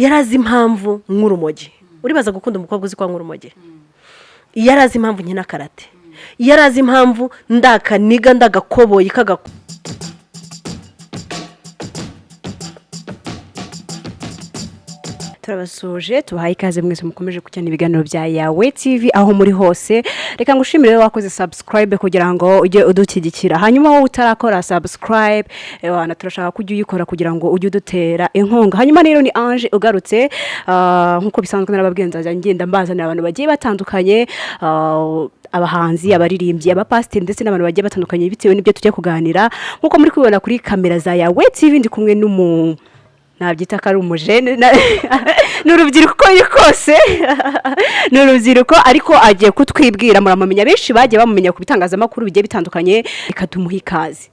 yarazi impamvu nk'urumogi. Uribaza gukunda umukobwa uzi ko nk'urumogi. Yarazi impamvu nkina karate. Yarazi impamvu ndakaniga ndagakoboyi kaga. Turabasuje tubahaye ikaze mwese mukomeje kujyana ibiganiro bya Yawe TV aho muri hose. Reka ngushimire wakoze subscribe kugira ngo ujye udukigikira. Hanyuma wowe utarakora subscribe wana turashaka kujya uyikora kugira ngo ujye udutera inkunga. Hanyuma rero ni Ange ugarutse nkuko bisanzwe narababwenza ngenda mbazanira abantu bagiye batandukanye abahanzi abaririmbyi abapasiteri ndetse n'abantu bagiye batandukanye bitewe n'ibyo tujye kuganira nkuko muri kubibona kuri kamera za Yawe TV ndi kumwe nabyita ko ari umujene n'urubyiruko uko biri kose n'urubyiruko ariko agiye kutwibwira muramumenya benshi bagiye bamumenya ku bitangazamakuru bigiye bitandukanye reka tumuhe ikaze.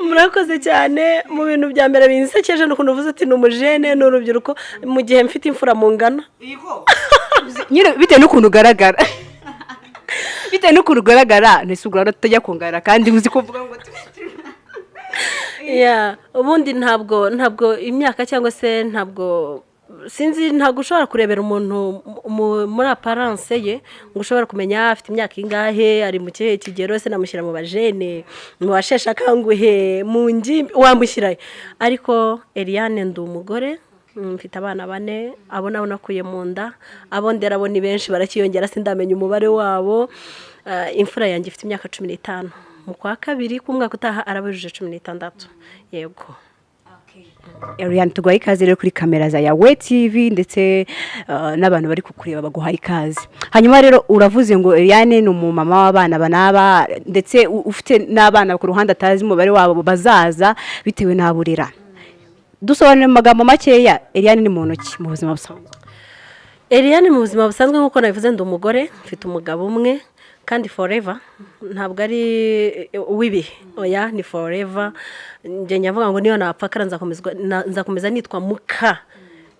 Murakoze cyane mu bintu bya mbere binsekeje n'ukuntu uvuze ati n'umujene n'urubyiruko mu gihe mfite imfura mu ngana nyine bitewe n'ukuntu ugaragara ntisugura tutajya kungara kandi uzi kuvuga ngo ubundi ntabwo imyaka cyangwa se ntabwo ushobora kurebera umuntu muri apparence ye ngo ushobora kumenya afite imyaka ingahe ari mu kihe kigero se namushyira mu bajene mu bashesha kanguhe mu ngimbi wamushyirayo ariko Elliane ndi umugore mfite abana 4 abo nakuye mu nda abo nderabona benshi barakiyongera sindamenya umubare wabo imfura yanjye ifite imyaka 15 mu kwa kabiri k'umwaka utaha arabujije 16 yego. Elliane tugwaye ikaze rero kuri kamera za Yawe TV ndetse n'abantu bari kukureba baguhaye ikaze. Hanyuma rero uravuze ngo Elliane ni umumama w'abana banaba ndetse ufite n'abana ku ruhande atazi umubare wabo bazaza bitewe n'aburira. Dusobanure mu magambo makeya Elliane ni muntu ki mu buzima busanzwe? Elliane mu buzima busanzwe nkuko nabivuze ndi umugore mfite umugabo umwe kandi forever ntabwo ari wibi oya ni forever nje nyavuga ngo niyo napfakara nzakomeza nitwa muka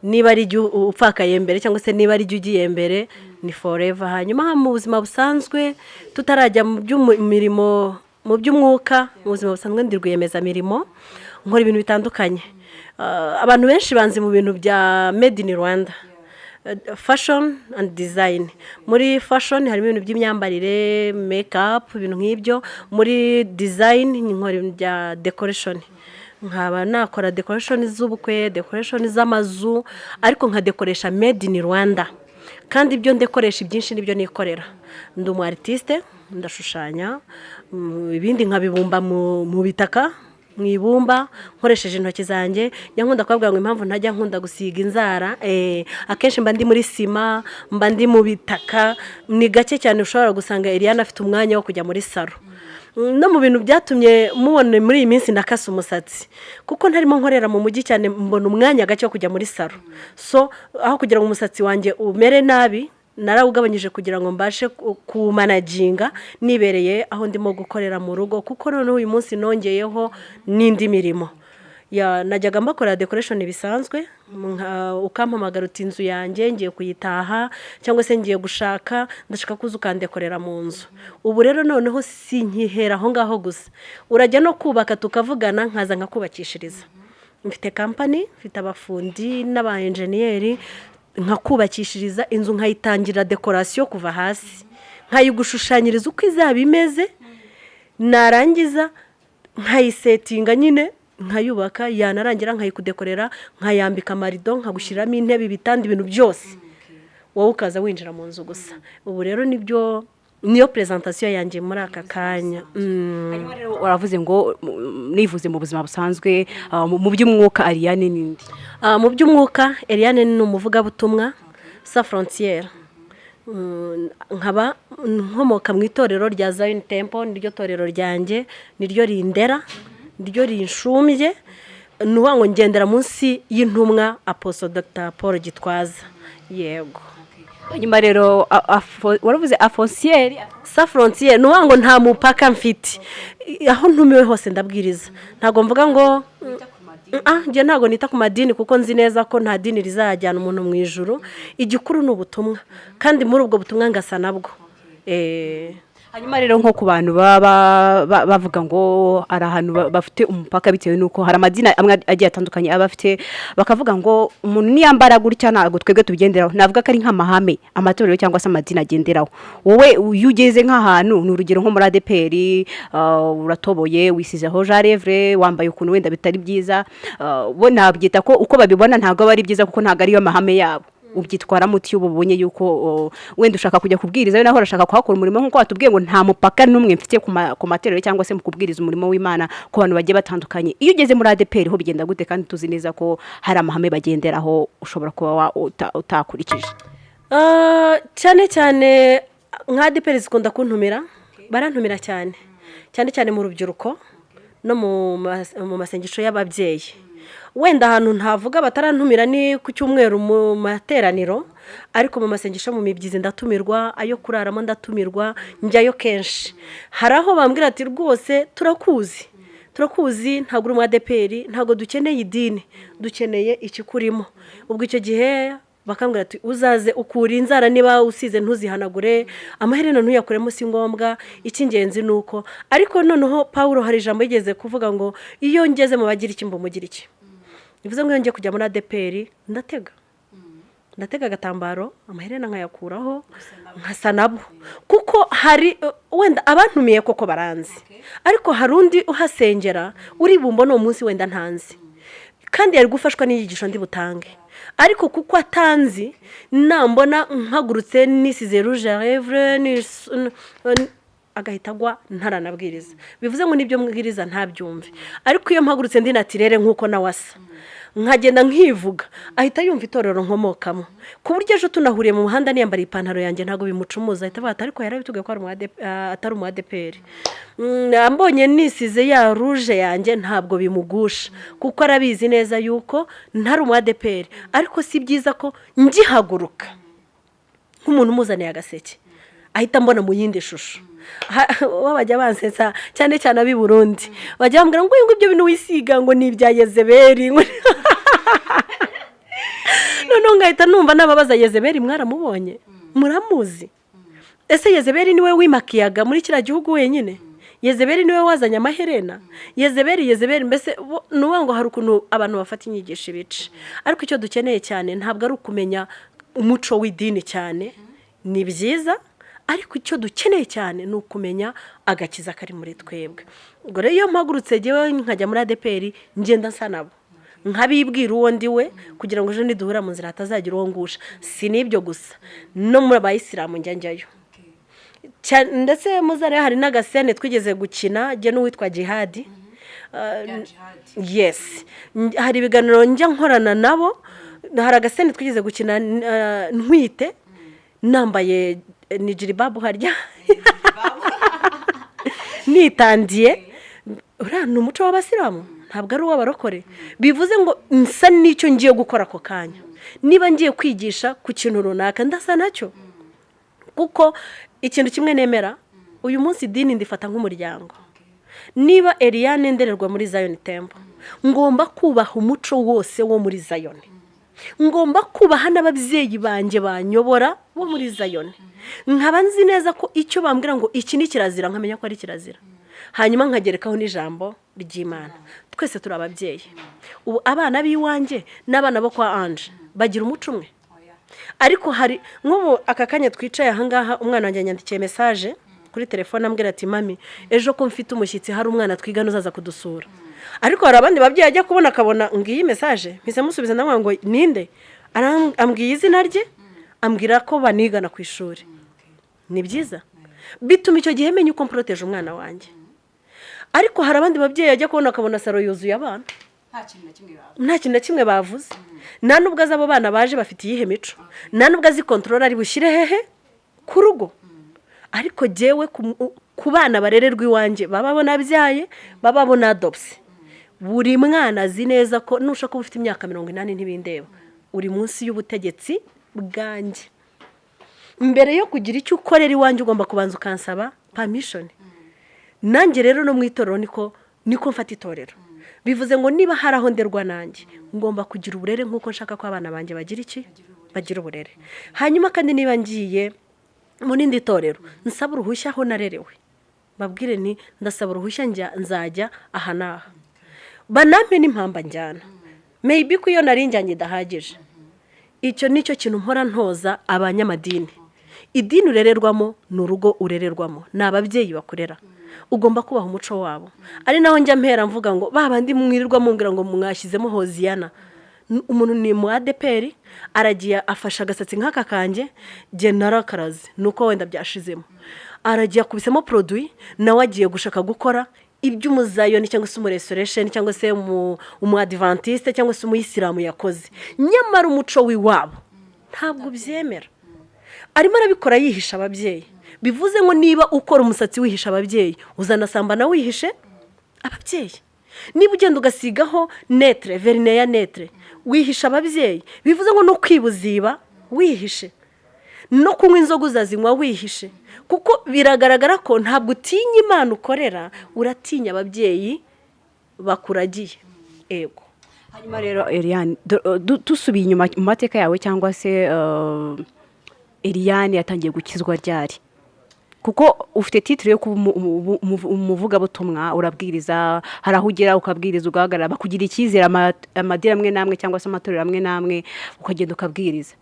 niba ari upfakaye mbere cyangwa se niba ari ugiye mbere ni forever. Hanyuma mu buzima busanzwe tutarajya mu by'umurimo mu by'umwuka mu buzima busanzwe ndirwiyemeza mirimo nkora ibintu bitandukanye. Abantu benshi banzi mu bintu bya made in Rwanda, fashion and design. Muri fashion harimo ibintu by'imyambarire, makeup, ibintu nk'ibyo. Muri design nkora ibintu bya decoration. Nkaba nakora decoration z'ubukwe, decoration z'amazu, ariko nkadekoresha made in Rwanda. Kandi ibyo ndekoresha byinshi nibyo nikorera. Ndi umu artiste, ndashushanya, ibindi nkabibumba mu bitaka. Mwibumba nkoresheje intoki zanjye nyankunda kwabwira ngo impamvu ntajya nkunda gusiga inzara akenshi mba ndi muri sima mba ndi mu bitaka ni gake cyane ushobora gusanga Elliane afite umwanya wo kujya muri salo. No mu bintu byatumye mubone muri iyi minsi nakasa umusatsi kuko ntarimo nkorera mu mujyi cyane mbona umwanya gake wo kujya muri salo, so aho kugira ngo umusatsi wanjye umere nabi narawugabanyije kugira ngo mbashe kumanaginga nibereye aho ndimo gukorera mu rugo kuko none uyu munsi nongeyeho n'indi mirimo najyaga mbakora decoration bisanzwe ukampamagara uti inzu yanjye ngiye kuyitaha cyangwa se ngiye gushaka ndashaka kuza ukandekorera mu nzu. Ubu rero noneho sinkihera aho ngaho gusa urajya no kubaka tukavugana nkaza nkakubakishiriza. Mfite company mfite abafundi n'aba engineer nkakubakishiriza inzu nkayitangira decoration kuva hasi nkayigushushanyiriza uko izaba imeze narangiza nkayisetinga nyine nkayubaka yanarangira nkayikudekorera nkayambika amarido nkagushyiramo intebe ibitanda ibintu byose wowe ukaza winjira mu nzu gusa. Ubu rero niyo presentation yanjye muri aka kanya. Hanyuma rero waravuze ngo nivuze mu buzima busanzwe mu by'umwuka Elliane nindi? Mu by'umwuka Elliane ni umuvuga butumwa sa frontière. Nkaba nkomoka mu itorero rya Zion Temple niryo torero ryanjye niryo rindera niryo rinshumbye nuwa ngo ngendera munsi y'intumwa Apostle Dr. Paul Gitwaza. Yego. Hanyuma rero waravuze afosieri sa frontière nuwa ngo nta mupaka mfite aho ntumiwe hose ndabwiriza ntago mvuga ngo nje ntago nita ku madini kuko nzi neza ko nta dini rizajyana umuntu mu ijuru igikuru n'ubutumwa kandi muri ubwo butumwa ngasa nabwo. hanyuma rero nko ku bantu baba bavuga ngo ari ahantu bafite umupaka bitewe n'uko hari amazina amwe agiye atandukanye aba afite, bakavuga ngo umuntu niyambara gutya ntabwo twebwe tubigenderaho, navuga ko ari nk'amahame amatorero cyangwa se amadini agenderaho. Wowe iyo ugeze nk'ahantu, ni urugero nko muri ADPR, uratoboye wisizeho jarevre, wambaye ukuntu wenda bitari byiza, bo nabyita ko uko babibona ntabwo aba ari byiza kuko ntabwo ariyo mahame yabo. Ubyitwara muti ubonye yuko wenda ushaka kujya kubwiriza we naho urashaka kuhakora umurimo nk'uko watubwiye ngo nta mupaka n'umwe mfite ku matorero cyangwa se mu kubwiriza umurimo w'Imana ku bantu bagiye batandukanye. Iyo ugeze muri ADPR ho bigenda gute, kandi tuzi neza ko hari amahame bagenderaho ushobora kuba utakurikije? Cyane cyane nka ADPR zikunda kuntumira, barantumira cyane cyane mu rubyiruko no mu masengesho y'ababyeyi. Wenda ahantu ntavuga batarantumira ni ku cyumweru mu materaniro, ariko mu masengesho mu mibyizi ndatumirwa, ayo kuraramo ndatumirwa, njyayo kenshi. Hari aho bambwira ati rwose turakuzi ntabwo uri mu ADPR, ntabwo dukeneye idini, dukeneye ikikurimo. Ubwo icyo gihe bakambwira ati uzaze ukura inzara, niba usize ntuzihanagure, amaherena ntuyakuremo si ngombwa, icy'ingenzi ni uko. Ariko noneho Pawulo hari ijambo yigeze kuvuga ngo iyo ngeze mu bagira iki mugira iki. Bivuze ngo iyo ngiye kujya muri ADPR ndatega agatambaro, amaherena nkayakuraho, nkasa nabo, kuko hari wenda abantumiye koko baranzi, ariko hari undi uhasengera uri bumbone uwo munsi wenda ntanzi, kandi yari gufashwa n'inyigisho ndi butange. Ariko kuko atanzi, nambona mpagurutse nisize rouge à lèvres agahita agwa ntaranabwiriza. Bivuze ngo nibyo mbwiriza ntabyumve, ariko iyo mpagurutse ndi natirere nk'uko nawasa, nkagenda nkivuga, ahita yumva itorero nkomokamo, ku buryo ejo tunahuriye mu muhanda niyambara ipantaro yanjye ntabwo bimucumuza, ahita bata ariko yarabitugaye ko atari umu ADPR. Ambonye nisize ya rouge yanjye ntabwo bimugusha, kuko arabizi neza yuko ntari umu ADPR. Ariko si byiza ko ngihaguruka nk'umuntu umuzaniye agaseke ahita mbona mu yindi shusho. Wabajya bansetsa cyane ab'i Burundi, bajya bambwira ngo ibyo bintu wisiga ngo ni ibya Yezebeli. Noneho ngahita numva nababaza, Yezebeli mwaramubonye, muramuzi? Ese Yezebeli niwe wimakiyaga muri kiriya gihugu wenyine? Yezebeli niwe wazanye amaherena? Yezebeli mbese nuwa ngo hari ukuntu abantu bafata inyigisho ibice. Ariko icyo dukeneye cyane ntabwo ari ukumenya umuco w'idini cyane, ni byiza, ariko icyo dukeneye cyane ni ukumenya agakiza kari muri twebwe. Ubwo rero iyo mpagurutse jyewe nkajya muri ADPR, ngenda nsa nabo, nkabibwira uwo ndi we, kugira ngo ejo niduhura mu nzira hatazagira uwo ngusha. Si n'ibyo gusa, no muri abayisilamu njyayo. Ndetse muzare hari n'agasene twigeze gukina jye n'uwitwa Jihadi. Yes, hari ibiganiro njya nkorana nabo. Hari agasene twigeze gukina ntwite, nambaye nijiribabu harya nitandiye. Uriya ni umuco w'abasilamu, ntabwo ari uw'abarokore. Bivuze ngo nsa n'icyo ngiye gukora ako kanya. Niba ngiye kwigisha ku kintu runaka ndasa nacyo, kuko ikintu kimwe nemera, uyu munsi idini ndifata nk'umuryango. Niba Elliane ndererwa muri Zion Temple, ngomba kubaha umuco wose wo muri Zion, ngomba kubaha n'ababyeyi banjye banyobora bo muri Zion. Nkaba nzi neza ko icyo bambwira ngo iki ni kirazira, nkamenya ko ari kirazira, hanyuma nkagerekaho n'ijambo ry'Imana. Twese turi ababyeyi. Ubu abana b'iwanjye n'abana bo kwa Ange bagira umuco umwe. Ariko hari nk'ubu aka kanya twicaye ahangaha, umwana wanjye yanyandikiye message kuri telefone ambwira ati mami, ejo ko mfite umushyitsi, hari umwana twigana uzaza kudusura. Ariko hari abandi babyeyi ajya kubona akabona ngiyi message, mpise musubiza ndamwanga ngo ninde, ambwiye izina rye, ambwira ko banigana ku ishuri. Ni byiza, bituma icyo gihe menya uko mproteje umwana wanjye. Ariko hari abandi babyeyi ajya kubona akabona saro yuzuye abana, nta kintu na kimwe bavuze, nta nubwo azabo bana baje bafite iyihe mico, nta nubwo azi control ari bushyire hehe ku rugo. Ariko jyewe ku bana barererwa iwanjye, bababona byaye, bababona adopse, buri mwana azi neza ko nushaka ufite imyaka 80 ntibindeba, uri munsi y'ubutegetsi bwanjye. Mbere yo kugira icyo ukorera iwanjye ugomba kubanza ukansaba permission. Nanjye rero no mu itorero niko mfata itorero. Bivuze ngo niba hari aho nderwa nanjye, ngomba kugira uburere nk'uko nshaka ko abana banjye bagira iki, bagira uburere. Hanyuma kandi niba ngiye mu rindi torero nsaba uruhushya aho narerewe babwire ni ndasaba uruhushya nzajya aha n'aha banampe n'impamba njyana maybe ko iyo nari njyanye idahagije. Icyo nicyo kintu mpora ntoza abanyamadini. Idini urererwamo ni urugo urererwamo, ni ababyeyi bakurera, ugomba kubaha umuco wabo. Ari naho njya mpera mvuga ngo babandi mwirirwa mumbwira ngo mwashyizemo hoziyana, umuntu ni mu ADPR aragiye afasha agasatsi nk'aka kanjye jye narakaraze nuko wenda byashizemo, aragiye akubisemo produit nawe agiye gushaka gukora iby'umuzayoni cyangwa se umurestoration cyangwa se umu adventiste cyangwa se umuyisilamu yakoze, nyamara umuco w'iwabo ntabwo byemera. Arimo arabikora yihisha ababyeyi. Bivuze ngo niba ukora umusatsi wihisha ababyeyi uzanasamba na wihishe ababyeyi. Niba ugenda ugasigaho netre verine ya netre wihisha ababyeyi, bivuze ngo no kwibuziba wihishe, no kunywa inzoga uzazinywa wihishe, kuko biragaragara ko ntabwo utinya Imana ukorera, uratinya ababyeyi bakuragiye. Ego. Hanyuma rero Elliane, dusubiye inyuma mu mateka yawe cyangwa se Elliane yatangiye gukizwa ryari? Kuko ufite titre yo kuba umuvugabutumwa, urabwiriza, hari aho ugera ukabwiriza ugahagarara bakugira icyizere amadini amwe namwe cyangwa se amatorero amwe namwe ukagenda ukabwiriza.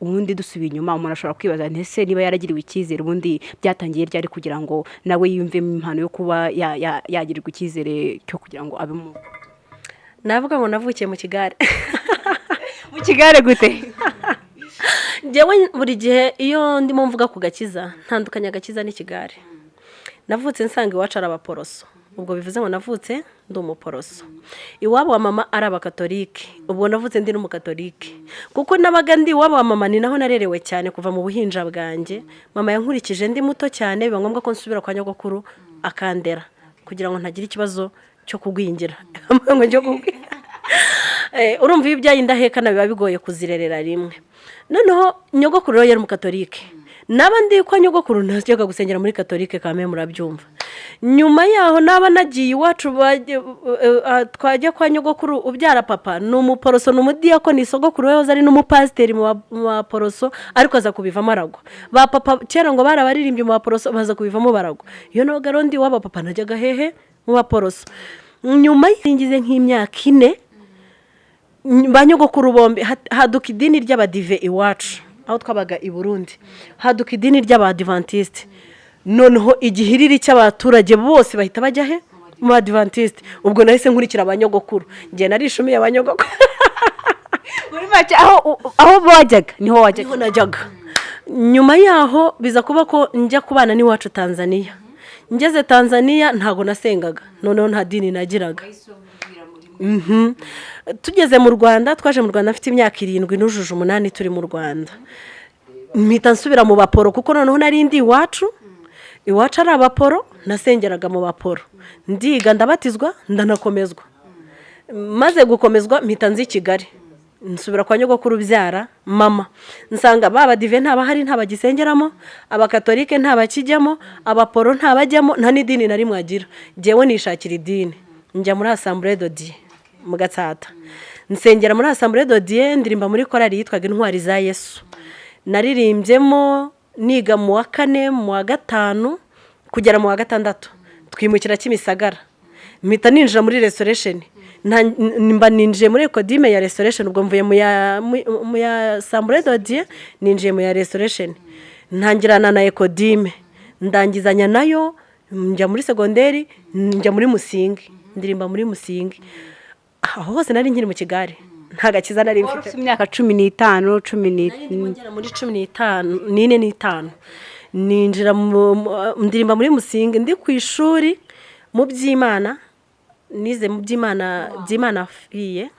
Ubundi dusubiye inyuma umuntu ashobora kwibaza ntese niba yaragiriwe icyizere ubundi byatangiye ryari kugira ngo nawe yumve impano yo kuba yagirirwa icyizere cyo kugira ngo abe mu... Navuga ngo navukiye mu kigare. Mu kigare gute? Njyewe buri gihe iyo ndimo mvuga ku gakiza ntandukanya agakiza n'ikigare. Navutse nsanga iwacu ari abaporoso, ubwo bivuze ngo navutse ndi umuporoso. Iwabo wa mama ari abakatolike, ubwo navutse ndi n'umukatolike. Kuko nabaga ndi iwabo wa mama ni naho narerewe cyane kuva mu buhinja bwanjye. Mama yankurikije ndi muto cyane, biba ngombwa ko nsubira kwa nyogokuru akandera kugira ngo ntagire ikibazo cyo kugwingira. Urumva iyo ibyaye indahekana biba bigoye kuzirerera rimwe. Noneho nyogokuru yari umukatolike, naba ndi kwa nyogokuru najyaga gusengera muri katolike kame murabyumva. Nyuma yaho naba nagiye iwacu twajya kwa nyogokuru ubyara papa ni umuporoso n'umudiyakoni, sogokuru we ari n'umupasiteri mu baporoso ariko aza kubivamo aragwa. Ba papa kera ngo barabaririmbye mu baporoso baza kubivamo baragwa. Iyo nabaga rondi waba papa najyaga hehe mu baporoso. Nyuma y'ingize nk'imyaka 4 banyogokuru bombi haduka idini ry'abadive iwacu aho twabaga i Burundi, haduka idini ry'abadventiste. Noneho igihiriri cy'abaturage bose bahita bajya he mu adventiste. Ubwo nahise nkurikira abanyogokuru, ngiye narishumiye abanyogokuru. Muri make aho bajyaga niho wajyaga? Niho najyaga. Nyuma yaho biza kuba ko njya kubana n'iwacu Tanzania. Ngeze Tanzania ntago nasengaga, noneho nta dini nagiraga. Tugeze mu Rwanda, twaje mu Rwanda afite imyaka 7 n'ujuje 8 turi mu Rwanda. Mpita nsubira mu baporo kuko noneho nari ndi iwacu ari abaporo, nasengeraga mu baporo. Ndiga ndabatizwa ndanakomezwa. Maze gukomezwa mpita nzi Kigali. Nsubira kwa nyogokuru byara mama. Nsanga baba dive ntabahari ntabagisengeramo, abakatolike ntabakijyamo, abaporo ntabajyamo, nta n'idini nari mwagira. Jewe nishakira idini. Njya muri Assemblée de Dieu mu Gatsata. Nsengera muri Assemblée de Dieu, ndirimba muri korali yitwaga Intwari za Yesu. Naririmbyemo niga mu wa 4 mu wa 5 kugera mu wa 6 twimukira Kimisagara. Mpita ninjira muri restoration. Nimba ninjiye muri Ekodime ya restoration, ubwo mvuye mu ya Assemblée de Dieu ninjiye mu ya restoration. Ntangirana na Ekodime, ndangizanya nayo njya muri segonderi, njya muri Musingi, ndirimba muri Musingi. Aho hose nari nkiri mu kigare, nta gakiza nari mfite. Imyaka 15 ngera muri 15 ninjira ndirimba muri Musingi ndi ku ishuri mu by'Imana, nize mu by'Imana fiye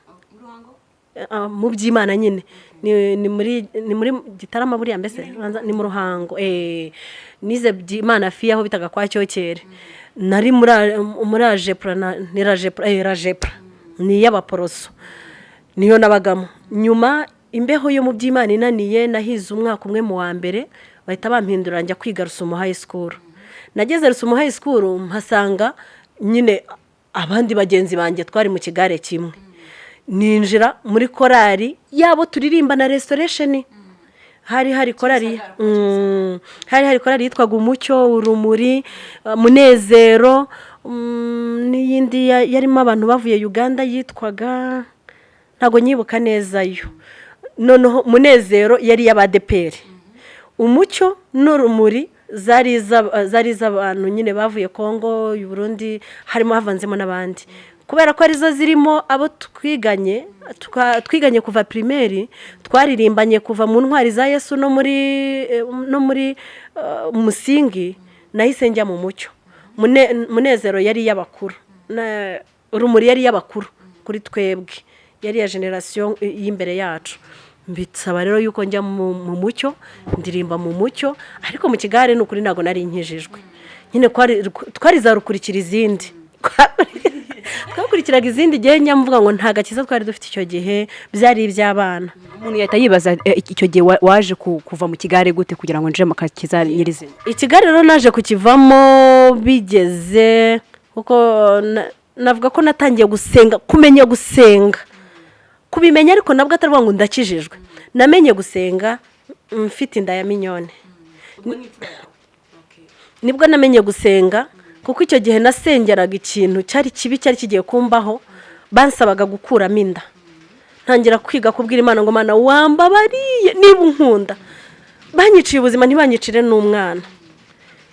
mu by'Imana nyine ni muri Gitarama buriya mbese ni mu Ruhango. Nize by'Imana fiye aho bitaga kwa Cyokere. Nari muri Ajepra Rajepra ni y'abaporoso niyo nabagamo. Nyuma imbeho yo mu by'Imana inaniye, nahize umwaka umwe mu wa mbere bahita bampindura njya kwiga Rusumo High School. Nageze Rusumo High School mpasanga nyine abandi bagenzi banjye twari mu kigare kimwe. Ninjira muri korali yabo turirimba na restoration. hari korari yitwaga umucyo, urumuri, munezero, n'iyindi yarimo abantu bavuye Uganda yitwaga, ntabwo nyibuka neza yo. Noneho munezero yari y'abadeperi, umucyo n'urumuri zari iz'abantu nyine bavuye Kongo, Burundi, harimo havanzemo n'abandi. Kubera ko arizo zirimo abo twiganye kuva primaire, twaririmbanye kuva mu ntwari za Yesu no muri musingi, nahise njya mu mucyo. Munezero yari y'abakuru, urumuri yari y'abakuru kuri twebwe, yari ya generation y'imbere yacu. Mbitsaba rero yuko njya mu mucyo, ndirimba mu mucyo, ariko mu kigare n'ukuri ntago nari nkijijwe. Nyine twari zarukurikira izindi, twakurikiraga izindi gihe nyamvuga ngo nta gakiza twari dufite icyo gihe, byari iby'abana. Umuntu yahita yibaza icyo gihe waje kuva mu kigare gute kugira ngo nje mu gakiza nyirizina? Ikigare rero naje kukivamo bigeze, kuko navuga ko natangiye gusenga, kumenya gusenga, kubimenya, ariko nabwo atari ngo ndakijijwe. Namenye gusenga mfite inda ya minyone, nibwo namenye gusenga, kuko icyo gihe nasengeraga ikintu cyari kibi, cyari kigiye kumbaho, bansabaga gukuramo inda. Ntangira kwiga kubwira Imana ngo Mana wambabariye niba unkunda. Banyiciye ubuzima ntibanyicire n'umwana,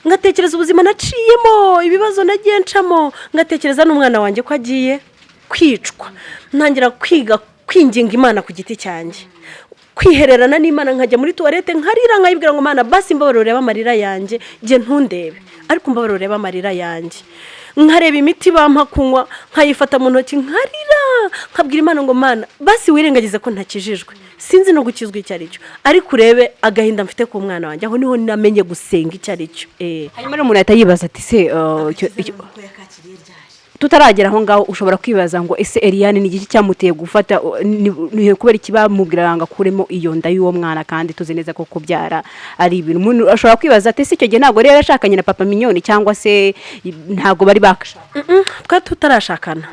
ngatekereza ubuzima naciyemo, ibibazo nagiye ncamo, ngatekereza n'umwana wanjye ko agiye kwicwa. Ntangira kwiga kwinginga Imana ku giti cyanjye, kwihererana n'Imana, nkajya muri toilette nkarira, nkayibwira ngo Mana basi mbabarira urebe amarira yanjye, je ntundebe, ariko mbabarira urebe amarira yanjye. Nkareba imiti bampa kunywa, nkayifata mu ntoki nkarira, nkabwira Imana ngo Mana basi wirengagize ko ntakijijwe, sinzi no gukizwa icyo ari cyo, ariko urebe agahinda mfite ku mwana wanjye. Aho niho namenye gusenga icyo ari cyo. Hanyuma umuntu ahita yibaza ati se tutaragera aho ngaho ushobora kwibaza ngo ese Elliane ni iki cyamuteye gufata, kubera ikibamubwira ngo akuremo iyo nda y'uwo mwana, kandi tuzi neza ko kubyara ari ibintu. Umuntu ashobora kwibaza ati se icyo gihe ntabwo rero yashakanye na papa minyoni, cyangwa se ntabwo bari bakashaka? Twa tutarashakana,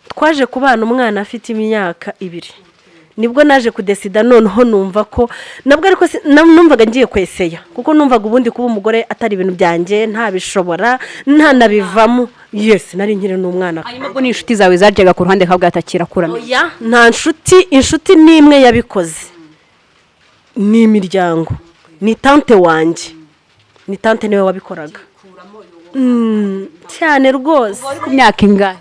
twaje kubana umwana afite imyaka 2, nibwo naje kudesida. Noneho numva ko nabwo, ariko numvaga ngiye kweseya, kuko numvaga ubundi kuba umugore atari ibintu byanjye, ntabishobora, ntanabivamo. Yes, nari nkiri n'umwana. Hanyuma ubwo n'inshuti zawe zaryaga ku ruhande kabwatakira kuramo? Oya, nta inshuti n'imwe yabikoze, ni imiryango, ni tante wanjye, ni tante niwe wabikoraga cyane rwose. Ku myaka ingahe?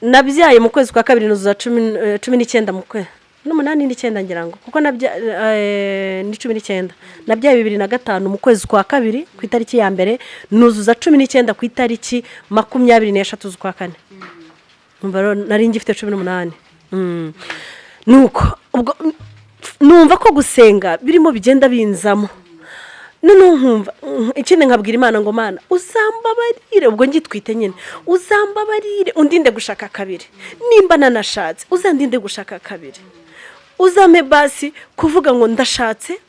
Nabyaye mu kwezi kwa 2 nuzuza 19 mu kwezi n'umunani n'icyenda ngira ngo, kuko ni 19. Nabyaye 2005 mu kwezi kwa 2 ku itariki ya mbere, nuzuza 19 ku itariki 23 z'ukwa 4. Numva rero nari ngifite 18. Nuko ubwo numva ko gusenga birimo bigenda binzamo. None nkumva ikindi nkabwira Imana ngo Mana uzambabarire, ubwo ngitwite nyine, uzambabarire undinde gushaka kabiri, nimba nanashatse uzandinde gushaka kabiri, uzame basi kuvuga ngo ndashatse,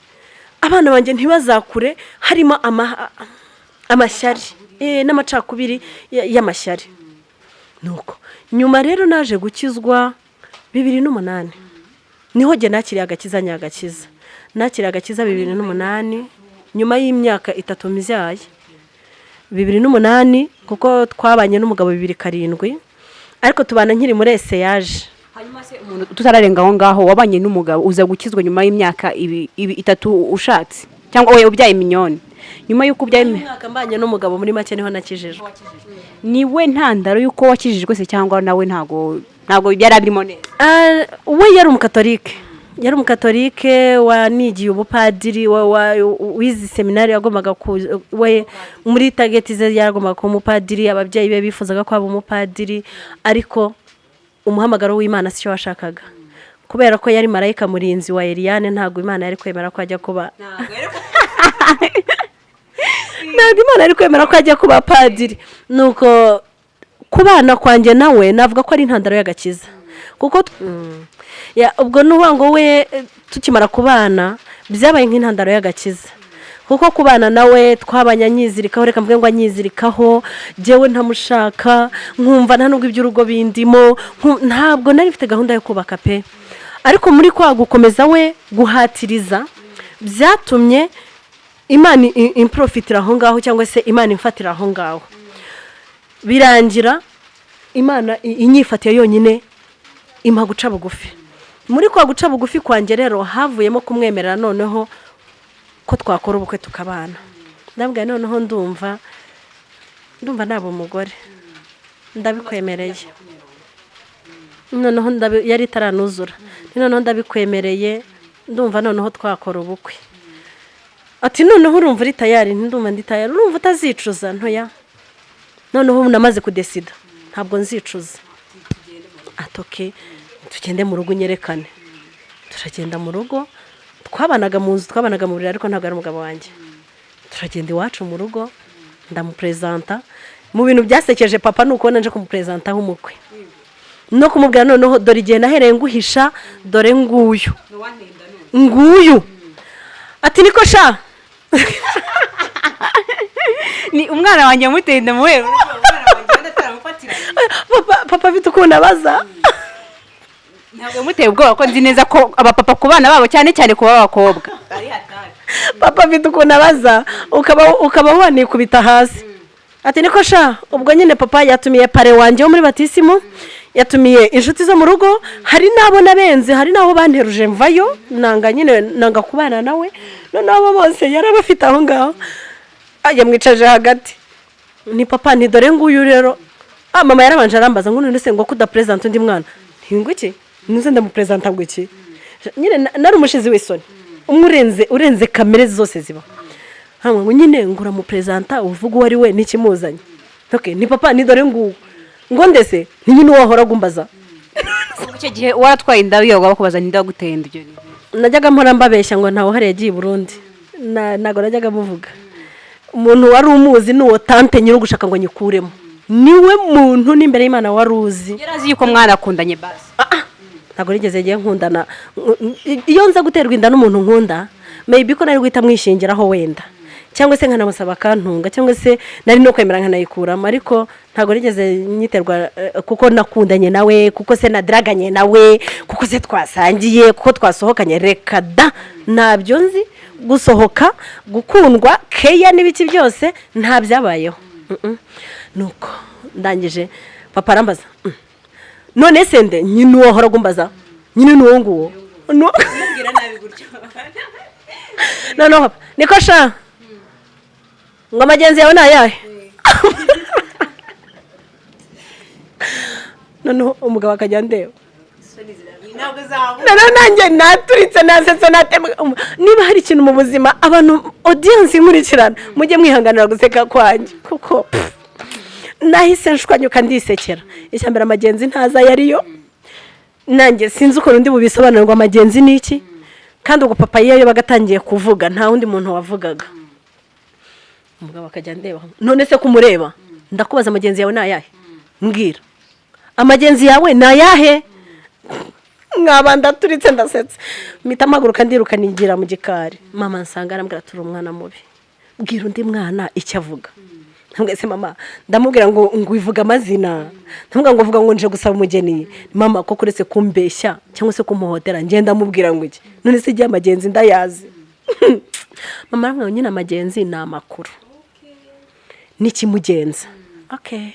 abana banjye ntibazakure harimo amashyari n'amacakubiri y'amashyari. Nuko nyuma rero naje gukizwa 2008, niho jye nakiriye agakiza nyagakiza. Nakiriye agakiza 2008 nyuma y'imyaka 3 mbyaye. 2008 kuko twabanye n'umugabo 2007, ariko tubana nkiri muri yaje. Hanyuma se umuntu tutararenga aho ngaho, wabanye n'umugabo uza gukizwa nyuma y'imyaka 3 ushatse, cyangwa wowe ubyaye minyoni? Nyuma y'uko ubyaye imyaka mbanye n'umugabo muri make niho nakijijwe. Niwe ntandaro y'uko wakijijwe se, cyangwa nawe ntago byarabirimo neza? We yari umukatolike, wanigiye ubupadiri, wize seminari, yagombaga we muri target ze yagombaga kuba umupadiri. Ababyeyi be bifuzaga ko aba umupadiri, ariko umuhamagaro w'Imana si cyo washakaga, kubera ko yari marayika murinzi wa Elliane. Ntabwo Imana yari kwemera ko ajya kuba ntabwo Imana yari kwemera ko ajya kuba padiri. Nuko kubana kwanjye nawe navuga ko ari intandaro y'agakiza, kuko ubwo n'uwango we tukimara kubana byabaye nk'intandaro y'agakiza, kuko kubana nawe twabanye anyizirikaho, reka mvuge ngo anyizirikaho, jewe ntamushaka, nkumva nta nubwo iby'urugo bindimo, ntabwo nari mfite gahunda yo kubaka pe. Ariko muri kwa gukomeza we guhatiriza byatumye imana improfitira aho ngaho cyangwa se imana imfatira aho ngaho birangira imana inyifatiye yonyine impa guca bugufi. Muri kwa guca bugufi kwanjye rero havuyemo kumwemerera noneho ko twakora ubukwe tukabana. Ndabwira noneho ndumva naba umugore ndabikwemereye, noneho yari itaranuzura, noneho ndabikwemereye ndumva noneho twakora ubukwe. Ati noneho urumva uri tayari? Ndumva ndi tayari. Urumva utazicuza? Ntoya. Noneho ubu namaze kudesida ntabwo nzicuza. Atoke tugende mu rugo unyerekane. Turagenda mu rugo, twabanaga mu nzu, twabanaga mu buriri ariko ntabwo ari umugabo wanjye. Turagenda iwacu mu rugo ndamupresenta. Mu bintu byasekeje papa nuko nanje kumupresenta nk'umukwe no kumubwira noneho dore igihe nahereye nguhisha, dore nguyu ati niko sha ni umwana wanjye mutenda muwe umwana wanjye ndataramufatira papa bita ukuntu abaza ntabwo muteye ubwoba ko nzi neza ko abapapa ku bana babo cyane cyane ku b'abakobwa papa bita ukuntu abaza ukaba wanikubita hasi. Ati niko sha ubwo nyine papa yatumiye pare wanjye wo muri batisimu, yatumiye inshuti zo mu rugo, hari nabo nabenze, hari nabo banteruje mvayo nanga kubana nawe, none abo bose yarabafite aho ngaho yamwicaje hagati. Ni papa ni dore nguyu rero. Mama yarabanje arambaza ngo none se ngo kudapresent undi mwana ntingo iki nuze ndamupresenta ngo iki nyine nari umushizi w'isoni urenze kamere zose ziba hamwe ngo nyine ngura mu presenta uvuga wari we n'ikimuzanye. Okay ni papa ni dore nguyu ngo ndese ni nyine wahora gumbaza icyo gihe waratwaye inda yoga bakubaza ninda gutenda ibyo najyaga mpora mbabeshya ngo ntawe hari yagiye Burundi nago najyaga muvuga umuntu wari umuzi n'uwo tante nyiri gushaka ngo nyikuremo niwe muntu n'imbere y'Imana waruzi yarazi yuko mwana akundanye basi ntago rigeze giye nkundana iyo nza guterwa inda n'umuntu nkunda maybe ko nari guhita mwishingiraho wenda cyangwa se nkanamusaba kantunga cyangwa se nari no kwemera nkanayikuramo ariko ntago rigeze nyiterwa kuko nakundanye nawe kuko se nadraganye nawe kuko se twasangiye kuko twasohokanye reka da nabyo nzi gusohoka gukundwa keya n'ibiki byose nta byabayeho. Nuko ndangije papa arambaza none sende nyine uwo hora gumbaza nyine nuwo nguwo mubwira nabi gutyo no niko sha ngo amagenzi yawe nayahe noneho umugabo akajya ndeba nanjye naturitse nasetse natemwe. Niba hari ikintu mu buzima abantu audience inkurikirana mujye mwihanganira guseka kwanjye kuko nahise nshwanyuka ndisekera. Icyambere amagenzi ntaza yariyo nanjye sinzi uko rundi bubisobanurwa amagenzi niki kandi ubwo papa yeyo bagatangiye kuvuga nta wundi muntu wavugaga. Umugabo akajya ndeba none se kumureba ndakubaza amagenzi yawe nayahe mbwira amagenzi yawe nayahe nkabanda turitse ndasetse mpita mpaguruka ndiruka nigira mu gikari. Mama nsanga arambwira turi umwana mubi bwira undi mwana icyo avuga. Ntambwese mama ndamubwira ngo ivuga amazina ndamubwira ngo vuga ngo nje gusaba umugeni. Mama ko kuretse kumbeshya cyangwa se kumuhotera ngenda mubwira ngo iki none se igihe amagenzi ndayazi. Mama aramwira nyine amagenzi ni amakuru n'ikimugenza. Okay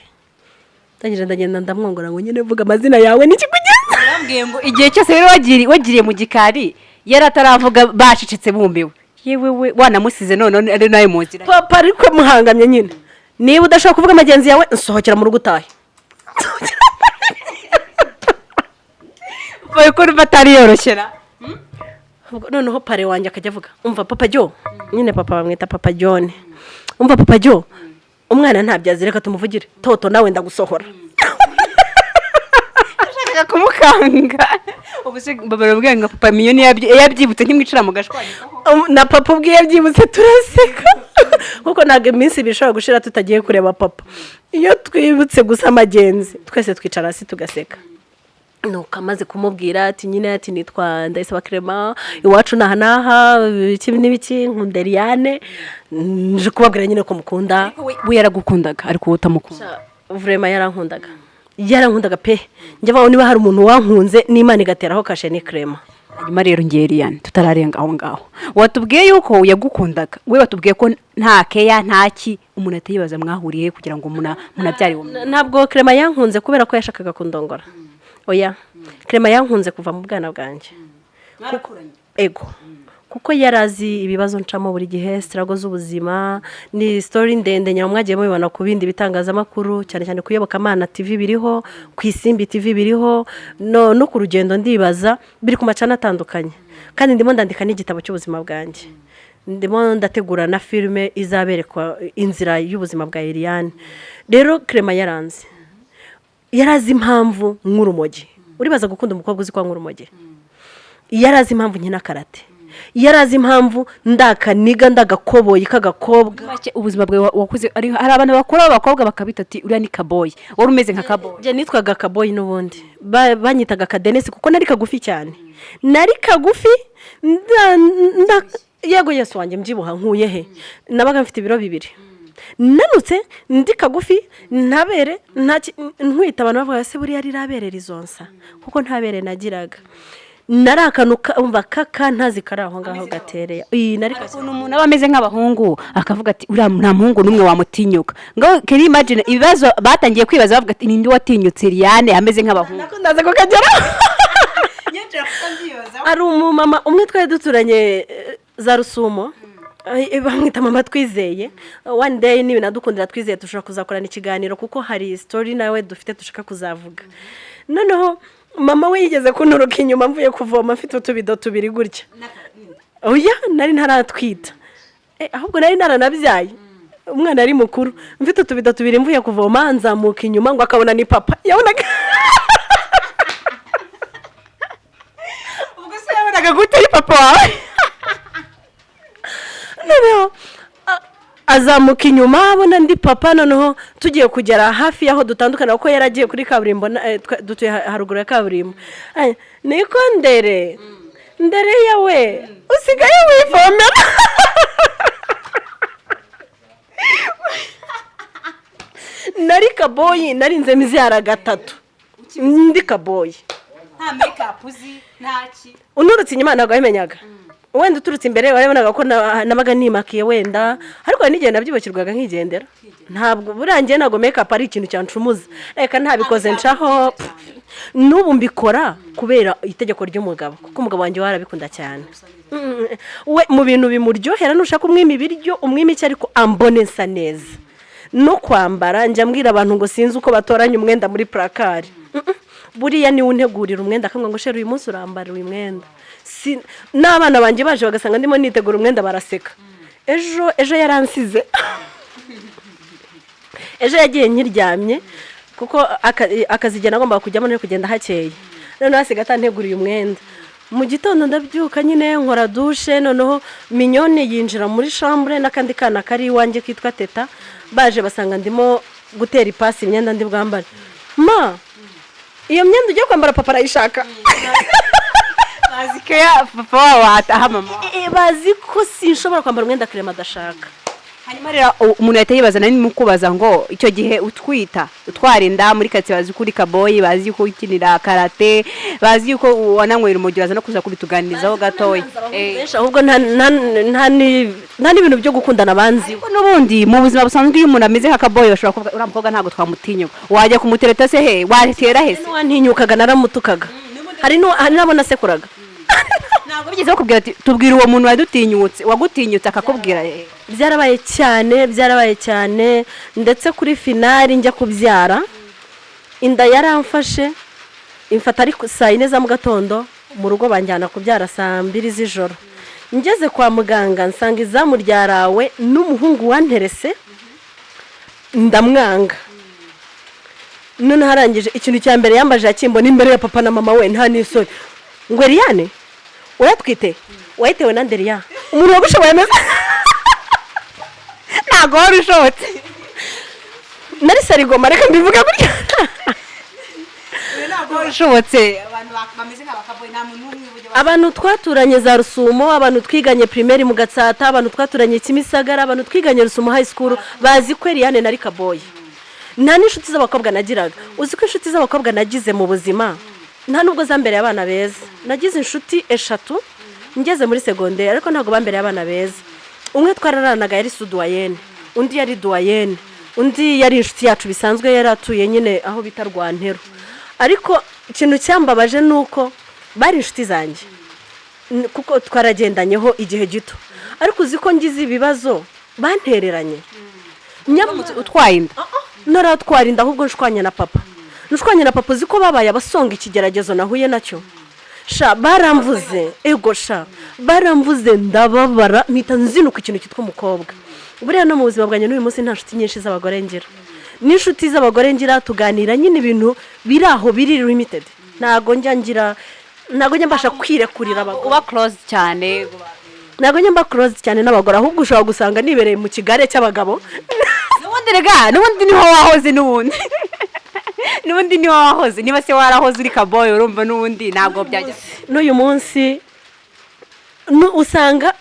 ndagenda ndamwongora ngo nyine vuga amazina yawe n'ikikugenza. Arambwiye ngo igihe cyose rero wagiriye mu gikari yari ataravuga bacicitse bumbiwe yewe we wanamusize none ari nayo mu nzira. Papa ariko muhangamye nyine niba udashaka kuvuga amagenzi yawe nsohokera mu rugo utahe. Boye ko batari yoroshyera noneho pare wanjye akajya avuga umva papa Jo nyine papa bamwita papa John umva papa Jo umwana ntabyazi reka tumuvugire toto nawe ndagusohora. ashaka kumukanga ubuse babarabwiye ngo papa miliyoni yabyibutse ntimwicira mu gashwanya na papa ubwiye yabyibutse turaseka kuko ntabwo iminsi bishobora gushira tutagiye kureba papa. Iyo twibutse gusa amagenzi twese twicara hasi tugaseka. Nuko amaze kumubwira ati nyine ati nitwa Ndayisaba Clement iwacu naha iki n'ibiki nkunda Elliane nje kubabwira nyine ko mukunda. We yaragukundaga ariko utamukunda vraiment yarankundaga pe njye baho niba hari umuntu wankunze n'Imana igateraho kashe ni Clement hanyuma rero ngiye Elliane tutararenga aho ngaho watubwiye yuko yagukundaga we watubwiye ko nta keya ntaki umuntu atayibaza mwahuriye kugira ngo munabyari wo ntabwo Clement yankunze kubera ko yashakaga kundongora oya Clement yankunze kuva mu bwana bwanjye ego kuko yarazi ibibazo ncamo buri gihe struggle z'ubuzima ni story ndende nyuma mwagiye mubibona ku bindi bitangazamakuru cyane cyane kuyoboka Mana TV biriho ku Isimbi TV biriho no ku rugendo ndibaza biri ku macana atandukanye kandi ndimo ndandika n'igitabo cy'ubuzima bwanjye ndimo ndategura na filme izaberekwa inzira y'ubuzima bwa Elliane rero Clement yarazi impamvu nk'urumogi uribaza gukunda umukobwa uzi kwa nk'urumogi yarazi impamvu nkina karate yarazi impamvu ndakaniga ndagakoboyi kagakobwa ubuzima bwawe wakuze hari abantu bakora abakobwa bakabita ati uriya ni kaboyi wari umeze nka kaboyi je nitwaga kaboyi n'ubundi banyitaga kadenesi kuko nari kagufi cyane nari kagufi yego Yesu wanjye mbyibuha nkuye he nabaga mfite ibiro 2 nanutse ndi kagufi ntabere ntwita abantu bavuga se buri yari rabere rizonsa kuko ntabere nagiraga narakanuka umva kaka ntazi karaho ngaho gatereye nari ukuntu umuntu aba ameze nk'abahungu akavuga ati uriya nta muhungu n'umwe wamutinyuka ngo can you imagine ibibazo batangiye kwibaza bavuga ati ninde watinyutse Elliane ameze nk'abahungu ndaza kukagera ari umumama umwe twari duturanye za Rusumo bamwita mama Twizeye one day niba nadukundira Twizeye dushobora kuzakorana ikiganiro kuko hari story nawe dufite dushaka kuzavuga noneho mama we yigeze kunturuka inyuma mvuye kuvoma mfite utubido 2 gutya oya nari ntaratwita ahubwo nari naranabyaye umwana ari mukuru mfite utubido 2 mvuye kuvoma nzamuka inyuma ngo akabona ni papa yabonaga ubwo se yabonaga gute ari papa wawe noneho azamuka inyuma abona ndi papa noneho tugiye kugera hafi yaho dutandukana kuko yaragiye kuri kaburimbo dutuye haruguru ya kaburimbo niko ndere yawe usigaye wivomera nari kaboyi narinze mizyara 3 ndi kaboyi nta makeup uzi ntaki unurutse inyuma ntabwo wabimenyaga wenda uturutse imbere wabonaga ko nabaga nimakiye wenda ariko n'igihe nabyibukirwaga nkigendera ntabwo burangiye ntabwo makeup ari ikintu cyancumuza reka ntabikoze ncaho n'ubu mbikora kubera itegeko ry'umugabo kuko umugabo wanjye warabikunda cyane we mu bintu bimuryohera nushaka umwimi ibiryo umwimi icyo ariko ambonesa neza no kwambara njya mbwira abantu ngo sinzi uko batoranya umwenda muri placard buriya ni untegurira umwenda akamwe ngo sheri uyu munsi urambara uyu mwenda n'abana banjye baje bagasanga ndimo nitegura umwenda baraseka ejo yaransize ejo yagiye nkiryamye kuko akazigena nagomba kujyamo no kugenda hakeye none hasiga atanteguriye umwenda mu gitondo ndabyuka nyine nkora douche noneho minyone yinjira muri chambre n'akandi kana kari iwanjye kitwa Teta baje basanga ndimo gutera ipasi imyenda ndi bwambare ma iyo myenda ugiye kwambara papa arayishaka bazi ko ya papa wataha mama bazi ko sinshobora kwambara umwenda Clement adashaka hanyuma rero umuntu yahita yibaza nani mukubaza ngo icyo gihe utwita utwara inda muri kati bazi kuri kaboyi bazi ko ukinira karate bazi ko wananywera umugi baza no kuza kubituganirizaho gatoya ahubwo nta n'ibintu byo gukundana banzi n'ubundi mu buzima busanzwe iyo umuntu ameze nka kaboyi bashobora kuvuga uriya mukobwa ntabwo twamutinyuka wajya kumutereta se he watera he se wantinyukaga naramutukaga hari nabona sekuraga ntabwo bigeze bakubwira ati tubwira uwo muntu wagutinyutse akakubwira byarabaye cyane ndetse kuri finali njya kubyara inda yaramfashe imfata ari saa 4 za mu gatondo mu rugo banjyana kubyara saa 2 z'ijoro ngeze kwa muganga nsanga izamu ryarawe n'umuhungu wanterese ndamwanga none harangije ikintu cya mbere yambaje yakimbona imbere ya papa na mama we nta n'isoni ngo Elliane uratwite wahitewe na Nderia umuntu wagushoboye meza ntago wari ushobotse nari sarigoma reka mbivuga burya ntago wari ushobotse abantu bameze nk'abakaboyi nta muntu n'umwe abantu twaturanye za Rusumo abantu twiganye primaire mu Gatsata abantu twaturanye Kimisagara abantu twiganye Rusumo high school bazi ko Elliane nari kaboyi nta n'inshuti z'abakobwa nagiraga uzi ko inshuti z'abakobwa nagize mu buzima nta nubwo zambereye abana beza nagize inshuti eshatu ngeze muri segonderi ariko ntabwo bambereye abana beza umwe twararanaga yari suduwayene undi yari duwayene undi yari inshuti yacu bisanzwe yari atuye nyine aho bita Rwantero ariko ikintu cyambabaje ni uko bari inshuti zanjye kuko twaragendanyeho igihe gito ariko uzi ko ngize ibibazo bantereranye utwaye inda naratwara inda ahubwo nshwanye na papa uzi ko babaye abasonga ikigeragezo nahuye nacyo baramvuze baramvuze ndababara mpita nzinuka ikintu cyitwa umukobwa buriya no mu buzima bwanjye n'uyu munsi nta nshuti nyinshi z'abagore ngira n'inshuti z'abagore ngira tuganira nyine ibintu biri aho biri limited ntago njya mbasha kwirekurira abagore uba close cyane ntago njya mba close cyane n'abagore ahubwo ushobora gusanga nibereye mu kigare cy'abagabo n'ubundi niho wahoze n'ubundi niho wahoze niba se warahoze uri kaboye urumva n'ubundi ntabwo byajya n'uyu munsi usanga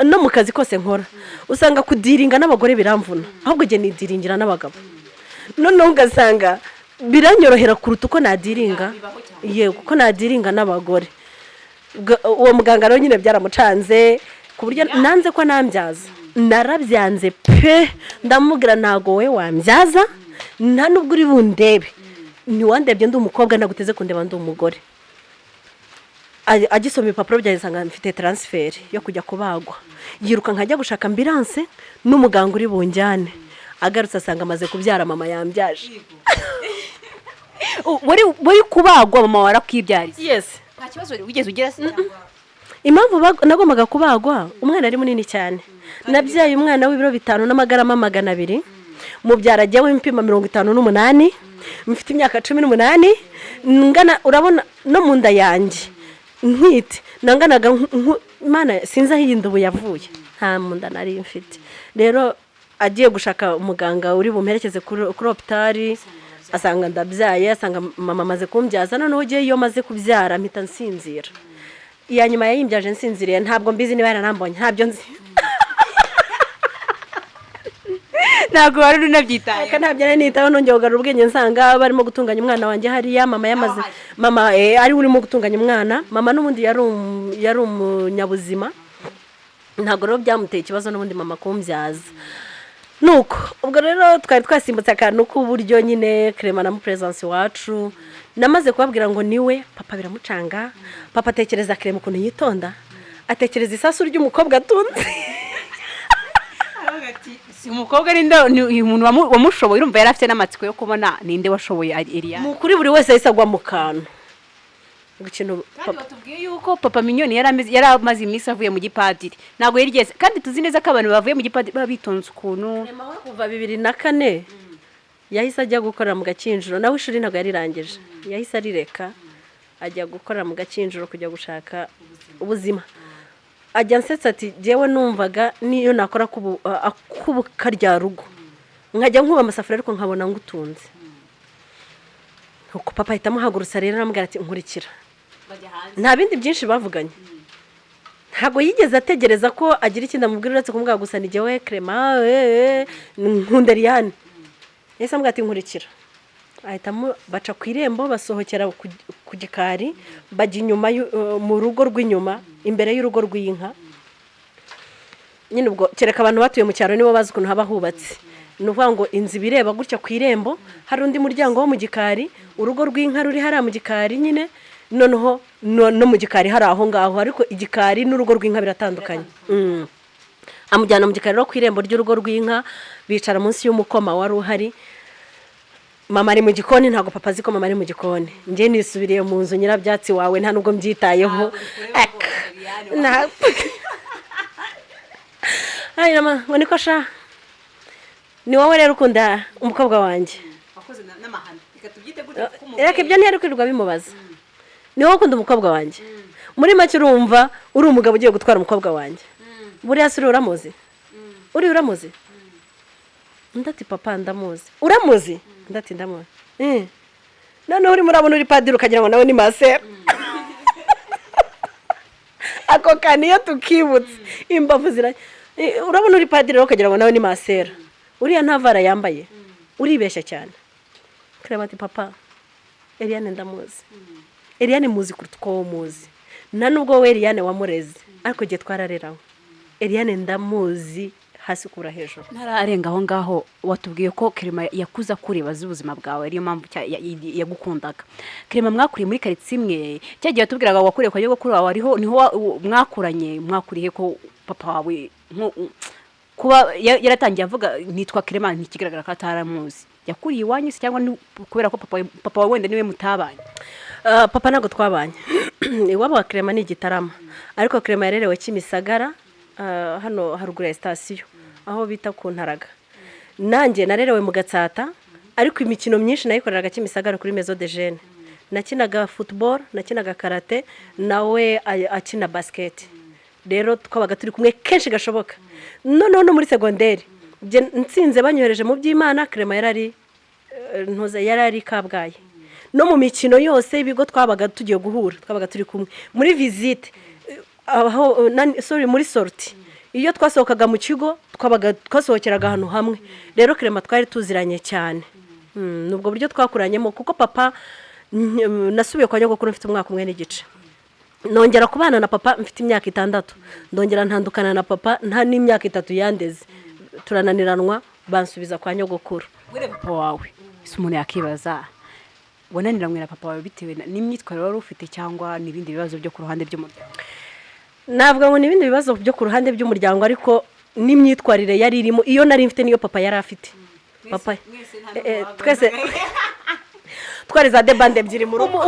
no mu kazi kose nkora usanga kudiringa n'abagore biramvuna ahubwo njye nidiringira n'abagabo noneho ugasanga biranyorohera kuruta uko nadiringa yego uko nadiringa n'abagore uwo muganga rero nyine byaramucanze ku buryo nanze ko nambyaza narabyanze pe ndamubwira ntago we wambyaza nta nubwo uri bundebe ntiwandebye ndi umukobwa naguteze kundeba ndi umugore agisoma ibipapuro byahise mfite taransiferi yo kujya kubagwa yiruka nkajya gushaka ambilanse n'umuganga uri bunjyane agarutse asanga amaze kubyara mama yambyaje wari kubagwa mama warakwibyariza yesi nta kibazo wigeze ugira se impamvu nagombaga kubagwa umwana ari munini cyane nabyaye umwana w'ibiro 5 n'amagarama 200 mubyara ajyawe impima 58 mfite imyaka 18 ngana urabona no mu nda yanjye nkite nanganaga Imana sinzi aho iyi ndubu yavuye nta munda nari mfite rero agiye gushaka umuganga uri bumperekeze kuri hopitali asanga ndabyaye asanga mama amaze kumbyaza noneho ugiye iyo maze kubyara mpita nsinzira iya nyuma yayimbyaje nsinziriye ntabwo mbizi niba yaranambonye ntabyo nzi ntabwo wari unabyitaye ntabyo nari nitaho nongeye kugarura ubwenge nsanga barimo gutunganya umwana wanjye hariya mama yamaze mama ari urimo gutunganya umwana mama n'ubundi yari umunyabuzima ntabwo rero byamuteye ikibazo n'ubundi mama kumbyaza nuko ubwo rero twari twasimbutse akantu k'uburyo nyine Clement na mu presence wacu namaze kubabwira ngo niwe papa biramucanga papa atekereza Clement ukuntu yitonda atekereza isasu ry'umukobwa atunze si umukobwa ni umuntu wamushoboye urumva yari afite n'amatsiko yo kubona ninde washoboye Elliane mu kuri buri wese yahise agwa mu kantu kandi batubwiye yuko papa minyoni yari amaze iminsi avuye mu gipadiri ntabwo yarigeze kandi tuzi neza ko abantu bavuye mu gipadiri baba bitonze ukuntu kuva 2004 yahise ajya gukorera mu Gakinjiro nawe ishuri ntabwo yarirangije yahise arireka ajya gukorera mu Gakinjiro kujya gushaka ubuzima ajya nsetsa ati jewe numvaga niyo nakora kubukarya rugo nkajya nkuba amasafuriya ariko nkabona ngutunze nuko papa ahita amuhagurutsa rero aramubwira ati nkurikira nta bindi byinshi bavuganye ntabwo yigeze ategereza ko agira ikindi amubwira uretse kumubwira gusa ni jewe Clement nkunda Elliane yese amubwira ati nkurikira ahita baca ku irembo basohokera ku gikari bajya inyuma mu rugo rw'inyuma imbere y'urugo rw'inka nyine ubwo kereka abantu batuye mu cyaro nibo bazi ukuntu haba hubatse ni ukuvuga ngo inzu bireba gutya ku irembo hari undi muryango wo mu gikari urugo rw'inka ruri hariya mu gikari nyine noneho no mu gikari hari aho ngaho ariko igikari n'urugo rw'inka biratandukanye amujyana mu gikari rero ku irembo ry'urugo rw'inka bicara munsi y'umukoma wari uhari mama ari mu gikoni ntabwo papa azi ko mama ari mu gikoni njye nisubiriye mu nzu nyirabyatsi wawe nta nubwo mbyitayeho ngo niko sha ni wowe rero ukunda umukobwa wanjye reka ibyo ntiyari kwirirwa bimubaza ni wowe ukunda umukobwa wanjye muri make urumva uri umugabo ugiye gutwara umukobwa wanjye buriya si uramuzi uramuzi ndati papa ndamuzi uramuzi ndati ndamuzi noneho urimo urabona uri padiri ukagira ngo nawe ni masera ako kaniyo tukibutse imbavu urabona uri padiri rero ukagira ngo nawe ni masera uriya nta vara yambaye uribeshya cyane Clement ati papa Elliane ndamuzi. Elliane muzi kuruta uko muzi. Nta nubwo we Elliane wamureze ariko giye twarareraho. Elliane ndamuzi hasi kura hejuru. Ntararenga aho ngaho watubwiye ko Clement yakuza kuribaza ubuzima bwawe ariyo mpamvu yagukundaga. Clement mwakuriye muri quartier imwe cyagiye watubwiraga wakuriye kwa nyogokuru wawe ariho niho mwakuriye ko papa wawe kuba yaratangiye avuga nitwa Clement ntikigaragara ko ataramuzi. Yakuriye iwanyu se cyangwa kubera ko papa wawe wenda niwe mutabanye? Papa ntago twabanye. Iwabo wa Clement ni Gitarama ariko Clement yarerewe Kimisagara hano haruguru ya station aho bita ku Ntaraga. Nanjye narerewe mu Gatsata ariko imikino myinshi nayikoreraga Kimisagara kuri Maison de Jeunes. Nakinaga football, nakinaga karate, nawe akina basket. Rero twabaga turi kumwe kenshi gashoboka. No muri secondaire nsinze banyohereje mu by'Imana. Clement yarari Kabgayi. No mu mikino yose ibigo twabaga tugiye guhura twabaga turi kumwe muri visite muri sortie. Iyo twasohokaga mu kigo twasohokeraga ahantu hamwe. Rero Clement twari tuziranye cyane. Nubwo buryo twakuranyemo kuko papa nasubiye kwa nyogokuru mfite umwaka umwe n'igice. Nongera kubana na papa mfite imyaka 6. Ndongera ntandukana na papa nta n'imyaka 3 yandeze. Turananiranwa bansubiza kwa nyogokuru. Were papa wawe isi umuntu yakibaza wananiranwe na papa wawe bitewe n'imyitwarire wari ufite cyangwa n'ibindi bibazo byo ku ruhande by'umuryango? Navuga ngo n'ibindi bibazo byo ku ruhande by'umuryango ariko n'imyitwarire yari irimo iyo nari mfite niyo papa yari afite. Papa twese twari za debande ebyiri mu rugo.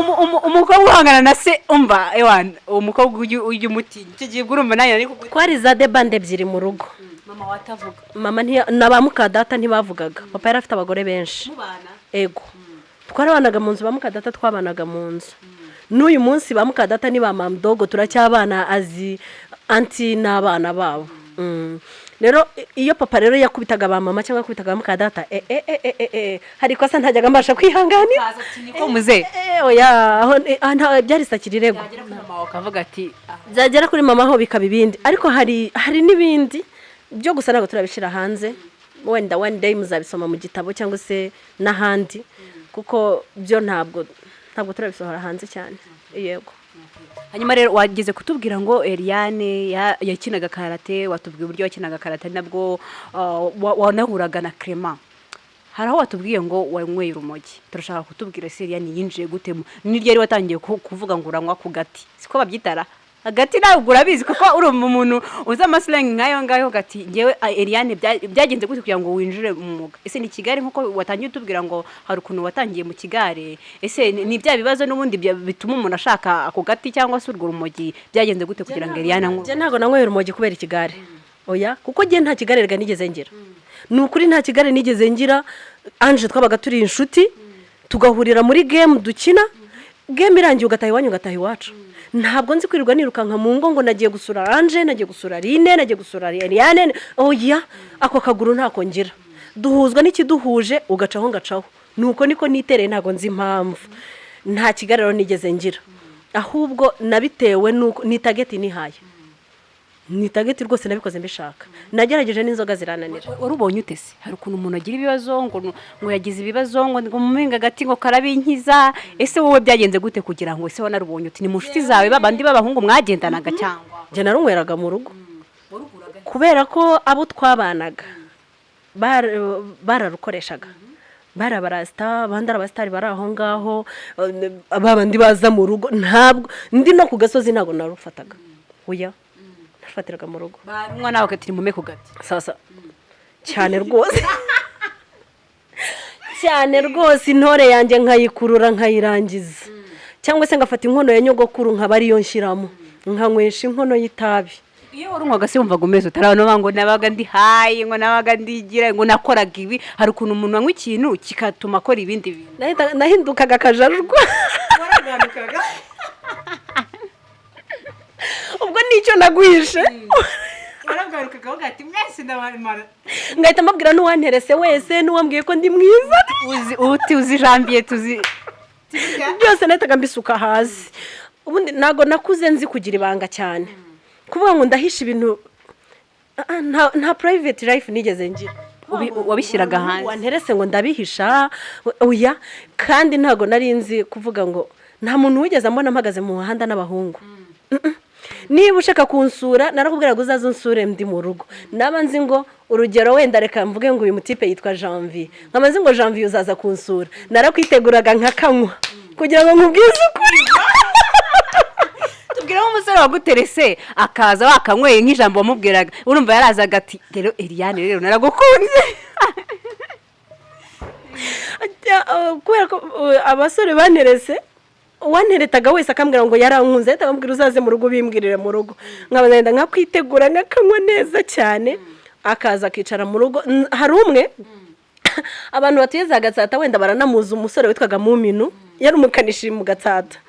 Umukobwa uhangana na se umva Elliane umukobwa ujya umutinya icyo gihe urumva nayo ariko twari za debande ebyiri mu rugo. Mama watavuga mama na ba mukadata ntibavugaga. Papa yari afite abagore benshi. Ego twarabanaga mu nzu ba mukadata twabanaga mu nzu. N'uyu munsi ba mukadata ni ba mamdogo turacyabana azi anti n'abana babo. Rero iyo papa rero yakubitaga ba mama cyangwa yakubitaga mukadata hari kosa ntajyaga mbasha kwihanganira. Niko muze oya aho byari sakirirego. Mama wakavuga ati byagera kuri mama ho bikabibindi ariko hari nibindi byo gusa nago turabishira hanze. Wenda one day muzabisoma mu gitabo cyangwa se n'ahandi kuko byo ntabwo turabisohora hanze cyane. Yego. Hanyuma rero wageze kutubwira ngo Elliane yakinaga karate watubwiye uburyo yakinaga karate nabwo wanahuraga na Clement. Haraho watubwiye ngo wanyweye urumogi. Turashaka kutubwira se Elliane yinjiye gute ni ryari watangiye kuvuga ngo uranywa ku gati siko babyitara agati ntabwo urabizi kuko uri umuntu uza amaslang nkayo ngayo gati ngewe Elliane byagenze gute kugira ngo winjire mu mwuga? Ese ni Kigali nkuko watangiye utubwira ngo hari ukuntu watangiye mu Kigali, ese ni bya bibazo n'ubundi bituma umuntu ashaka ako gati cyangwa se urwo rumogi byagenze gute kugira ngo Elliane anywe? Je ntago nanyweye urumogi kubera Kigali. Oya kuko je nta Kigali rega nigeze ngira. Ni ukuri nta Kigali nigeze ngira. Anje twabaga turi inshuti tugahurira muri game dukina game irangiye ugataha iwanyu ugataha iwacu. Ntabwo nzi kwirirwa nirukanka mu ngo ngo nagiye gusura Anje nagiye gusura Line nagiye gusura Elliane. Oya ako kaguru ntako ngira. Duhuzwa n'ikiduhuje ugacaho ngacaho. Nuko niko nitereye ntago nzi impamvu. Nta Kigali rero nigeze ngira. Ahubwo nabitewe nuko ni target nihaye. Ni target rwose nabikoze mbishaka. Nagerageje n'inzoga zirananira. Warubonye utese hari ukuntu umuntu agira ibibazo ngo yagize ibibazo ngo mumenga gati ngo karabinkiza. Ese wowe byagenze gute kugira ngo ese wanarubonye uti ni mushiti zawe babandi babahungu mwagendanaga cyangwa? Je narunyweraga mu rugo. Kubera ko abo twabanaga bararukoreshaga. Barabarasta bandara abastari baraho ngaho abandi baza mu rugo ntabwo ndi no ku gasozi ntago narufataga. Oya fatiraga mu rugo barumwa nawe katiri mume ku gati sasa cyane rwose cyane rwose intore yanjye nkayikurura nkayirangiza cyangwa se ngafata inkono ya nyogokuru nkabari yo nshiramo nkanywesha inkono y'itabi. Iyo warunywaga se wumvaga umeze utarabona ngo nabaga ndi hayi ngo nabaga ndigira ngo nakoraga ibi hari ukuntu umuntu anywa ikintu kikatuma akora ibindi bintu? Nahindukaga akajarurwa. Waraganukaga ubwo nicyo nagwishe. Waragarukaga ugati mwese ndabamara ngahita mbabwira n'uwanterese wese n'uwambwiye ko ndi mwiza uzi jambiye tuzi byose nahitaga mbisuka hasi. Ubundi nago nakuze nzi kugira ibanga cyane kuvuga ngo ndahisha ibintu nta private life nigeze ngira. wabishyiraga hanze wanterese ngo ndabihisha oya kandi ntago nari nzi kuvuga ngo nta muntu wigeze ambona mpagaze mu muhanda n'abahungu niba ushaka kunsura narakubwira ngo uzaze unsure ndi mu rugo naba nzi ngo urugero wenda reka mvuge ngo uyu mutipe yitwa Janvier nkaba nzi ngo Janvier uzaza kunsura narakwiteguraga nkakanywa kugira ngo nkubwize ukuri tubwire umusore waguterese akaza wakanyweye nk'ijambo wamubwiraga urumva yarazaga ati rero Elliane rero naragukunze kubera ko abasore banterese wanteretaga wese akambwira ngo yarankunze akamubwira uzaze mu rugo bimbwirire mu rugo nkabagenda nkakwitegura nkakanywa neza cyane akaza akicara mu rugo hari umwe abantu batuyeza Gatsata wenda baranamuza umusore witwaga Muminu yari umukanishi mu Gatsata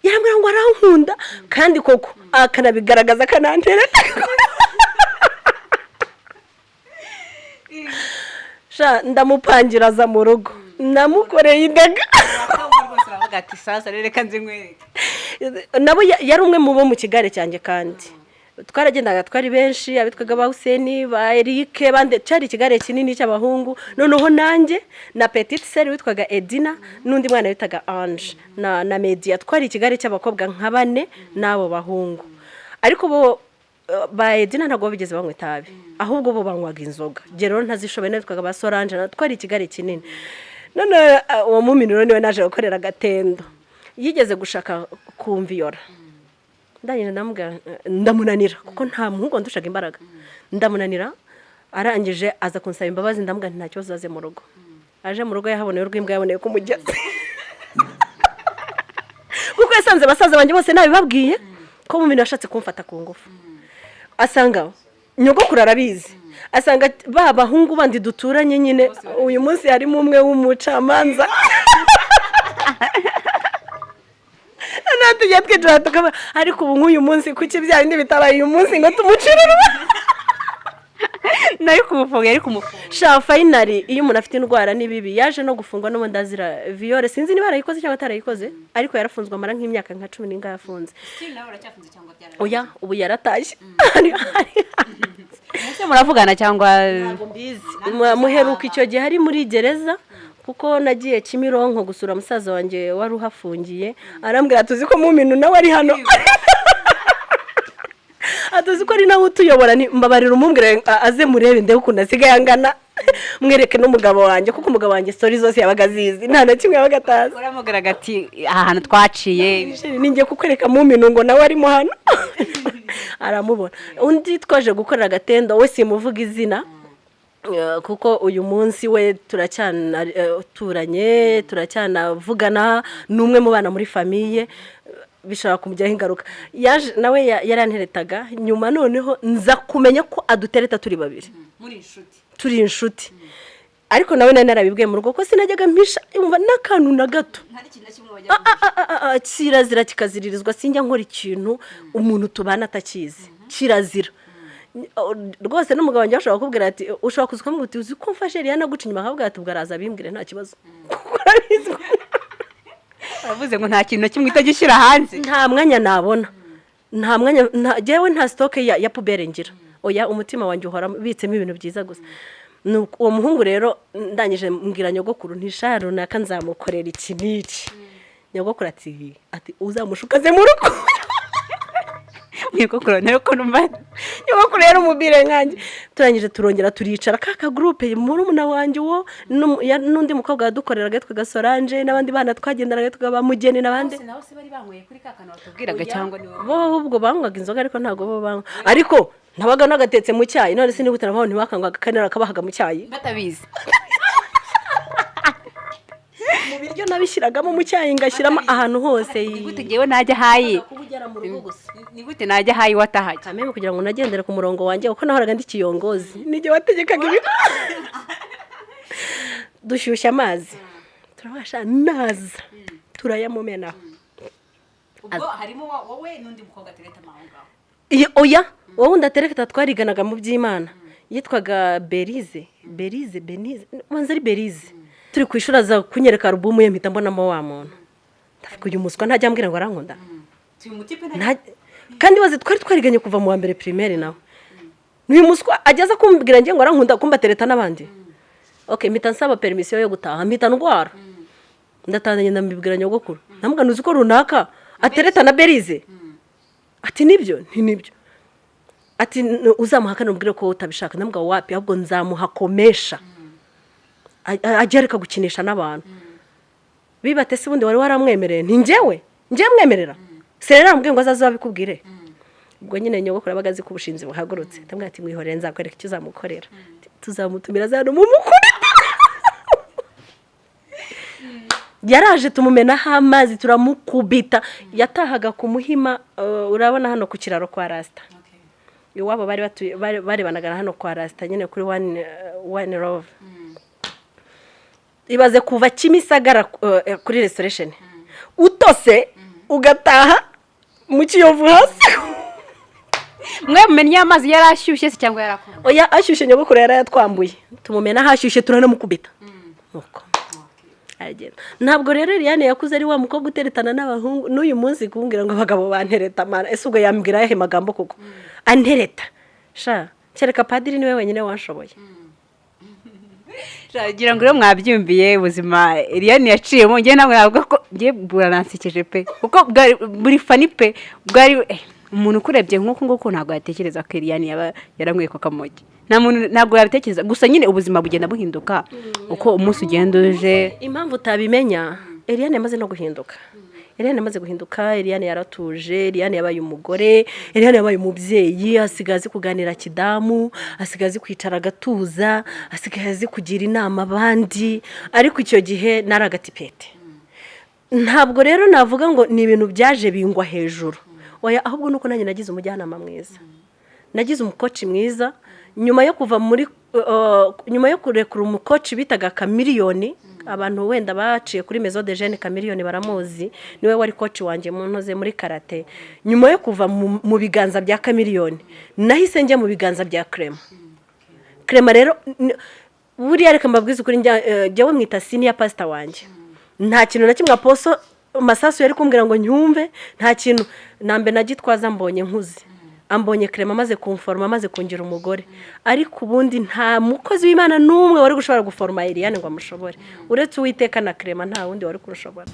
yarambwira ngo arankunda kandi koko akanabigaragaza kanantereta ndamupangira aza mu rugo namukoreye indaga ati sasa reka nzinkwereke nabo yari umwe mu bo mu kigare cyanjye kandi twaragendaga twari benshi abitwaga ba Hussein ba Eric bande cyari ikigare kinini cy'abahungu noneho nanjye na petite sœur witwaga Edina n'undi mwana witaga Ange na Media twari ikigare cy'abakobwa nka bane n'abo bahungu ariko bo ba Edina ntago bigeze banywa itabi ahubwo bo banywaga inzoga rero ntazishoboye n'itwaga ba Solange twari ikigare kinini none uwo Muminu niwe naje gukorera Gatendo yigeze gushaka kumviyora ndanyine ndamunanira kuko nta muhungu ndushaga imbaraga ndamunanira arangije aza kunsaba imbabazi ndamubwira nta kibazo aze mu rugo aje mu rugo yahaboneye urw'imbwa yaboneye ku mugezi kuko yasanze basaza banjye bose nabibabwiye ko Muminu yashatse kumfata ku ngufu asanga nyogokuru arabizi asanga ba bahungu bandi duturanye nyine uyu munsi harimo umwe w'umucamanza natujya twicara tukaba ariko ubu nk'uyu munsi kuki bya bindi bitabaye uyu munsi ngo tumucirire nayo kumufunga yari kumufunga sha finally iyo umuntu afite indwara nibibi yaje no gufungwa no ndazira viole sinzi niba yarayikoze cyangwa atarayikoze ariko yarafunzwe amara nk'imyaka nka 10 n'inga yafunze nawe uracyafunze cyangwa byara oya ubu yaratashye ese muravugana cyangwa ntabwo mbizi muheruka icyo gihe hari muri gereza kuko nagiye Kimironko gusura musaza wanjye wari uhafungiye arambwira tuzi ko Muminu nawe ari hano atuzi ko ari nawe utuyobora mbabarira umumbwire aze murebe nde ukuntu asigaye angana mwereke n'umugabo wanjye kuko umugabo wanjye story zose yabaga zizi nta na kimwe yabaga atazi uramugaraga ati aha hantu twaciye ningiye kukwereka Muminu ngo nawe arimo hano aramubona undi twaje gukorera Gatendo we simuvuga izina kuko uyu munsi we turacyana turanye turacyanavugana numwe mu bana muri famille bishaka kumujyaho ingaruka yaje nawe yaranteretaga nyuma noneho nza kumenya ko adutereta turi babiri turi inshuti ariko nawe narabibwiye mu rugo ko sinajyaga mpisha umva nakantu na gato kirazira kikaziririzwa sinjya nkora ikintu umuntu tubana atakizi kirazira rwose n'umugabo wanjye ashobora kukubwira ati ushobora kuzuka ngo uzi ko mfashe Elliane guca inyuma akavuga ati ubwaraza bimbwire nta kibazo avuze ngo nta kintu kimwe itagishyira hanze nta mwanya nabona nta mwanya jewe nta stock ya pubere ngira oya umutima wanjye uhora bitsemo ibintu byiza gusa uwo muhungu rero ndangije mbwira nyogokuru ntisharo naka nzamukorera iki n'iki nyogokuru ati uzamushukaze mu rugo nyogokuru nariko numva nyogokuru rero umubire nkanjye turangije turongera turicara kaka groupe muri umuna wanjye wo n'undi mukobwa yadukoreraga yitwaga Solange n'abandi bana twagendanaga yitwaga bamugeni n'abandi bose bari banyweye kuri kakana batubwiraga cyangwa ni bo ubwo banywaga inzoga ariko ntago bo banywa ariko nabaga nagatetse mu cyayi none sinigute nabaho ntibakangwaga kanera kabahaga mu cyayi batabizi mu biryo nabishyiragamo mu cyayi ngashyiramo ahantu hose nigute ngewe najya hayi nigute najya hayi watahaye kameme kugira ngo nagendere ku murongo wanjye uko nahoraga ndi kiyongozi nige wategekaga ibi dushyushya amazi turabasha naza turayamumenaho ubwo harimo wowe n'undi mukobwa tereta mahonga oya wowe ndatereka twariganaga mu by'Imana yitwaga Berize wanze ari Berize turi kwishura za kunyereka album ye mpita mbonamo wa muntu ndavuga uyu muswa ntajya ambwira ngo arankunda kandi waze twariganye kuva mu wa mbere primaire nawe n'uyu muswa ageze kumbwira nge ngo arankunda kumbatereta n'abandi okay mpita nsaba permission yo gutaha mpita ndwara ndatanze ngenda mbibwira nyogokuru namubwira nuzi ko runaka atereta na Berize ati nibyo nibyo ati uzamuhakana umbwire ko utabishaka namubwira wapi ahubwo nzamuhakomesha agereka gukinisha n'abantu bibate se ubundi wari waramwemereye nti njyewe mwemerera serera mubwire ngo azazabikubwire ubwo nyine nyogokuru abagazi ku bushinzi buhagurutse ndamubwira ati mwihorere nzakwereka icyo uzamukorera tuzamutumira zano mu mukuru yaraje tumumenaho amazi turamukubita yatahaga ku Muhima urabona hano ku kiraro kwa Rasta iwabo bari banagana hano kwa Rasta nyine kuri one love ibaze kuva Kimisagara kuri restoration utose ugataha mu Kiyovu hasi mwe mumenye amazi yarashyushye se cyangwa yarakonje oya ashyushye nyogokuru yarayatwambuye tumumena hashyushye turanamukubita nuko ntabwo rero Elliane yakuze ari wa mukobwa uteretana n'abahungu n'uyu munsi kumbwira ngo abagabo bantereta mana ese ubwo yambwira yahe magambo koko antereta sha kereka padiri niwe wenyine wanshoboye gira ngo rero mwabyumviye ubuzima Elliane yaciyemo ngiye namwe navuga ko ngiye buranansekeje pe kuko buri fani pe bwari umuntu ukurebye nk'uko nguko ntabwo yatekereza ko Elliane yaramwiye ko kamogi nta muntu ntabwo yabitekereza gusa nyine ubuzima bugenda buhinduka uko umunsi ugenda uje impamvu utabimenya Elliane yamaze no guhinduka Elliane yaratuje Elliane yabaye umugore Elliane yabaye umubyeyi asigaye azi kuganira kidamu asigaye azi kwicara agatuza asigaye azi kugira inama abandi ariko icyo gihe naragatipete ntabwo rero navuga ngo ni ibintu byaje bingwa hejuru oya ahubwo nuko nanjye nagize umujyanama mwiza nagize umukoci mwiza nyuma yo kuva muri nyuma yo kurekura umukoci bitaga Kamiliyoni abantu wenda baciye kuri Maison de Jeunes Kamiliyoni baramuzi niwe wari coach wanje mu ntoze muri karate nyuma yo kuva mu biganza bya Kamiliyoni nahise njye mu biganza bya Crema rero buriya reka mbabwize ukuri njyewe mwita senior pastor wanje nta kintu na kimwe aposo masasu yari kumbwira ngo nyumve nta kintu nambe nagitwaza mbonye nkuzi ambonye Crema maze kumforma maze kungira umugore ariko ubundi nta mukozi w'Imana n'umwe wari gushobora guforma Elliane ngo amushobore uretse Uwiteka na Crema nta wundi wari kurushobora